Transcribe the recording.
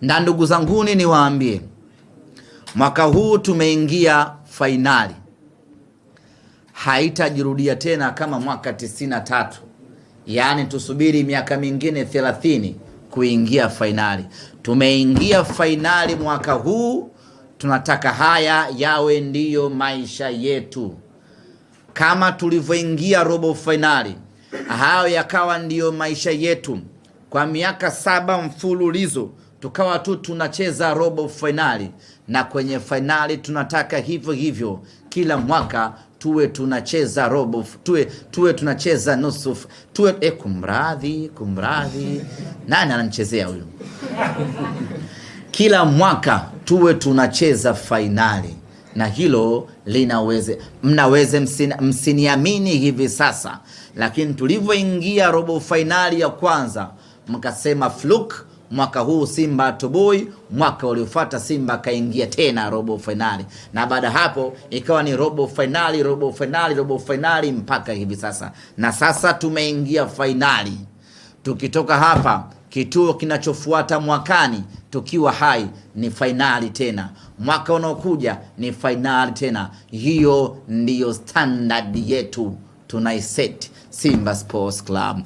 Na ndugu zanguni niwaambie, mwaka huu tumeingia fainali. Haitajirudia tena kama mwaka 93. Yaani tusubiri miaka mingine 30 kuingia fainali. Tumeingia fainali mwaka huu, tunataka haya yawe ndiyo maisha yetu. Kama tulivyoingia robo fainali, hayo yakawa ndiyo maisha yetu. Kwa miaka 7 mfululizo tukawa tu tunacheza robo finali, na kwenye finali tunataka hivyo hivyo kila mwaka tuwe tunacheza robo, tuwe tunacheza nusu, tuwe kumradhi nani ananichezea huyu? Kila mwaka tuwe tunacheza finali, na hilo linaweze, mnaweze msiniamini hivi sasa, lakini tulivyoingia robo finali ya kwanza mkasema fluke, mwaka huu Simba toboi, mwaka uliofuata Simba kaingia tena robo finali, na baada hapo ikawa ni robo finali mpaka hivi sasa. Na sasa tumeingia finali. Tukitoka hapa, kituo kinachofuata mwakani tukiwa hai ni finali tena, mwaka unaokuja ni finali tena. Hiyo ndiyo standard yetu tunaiset Simba Sports Club.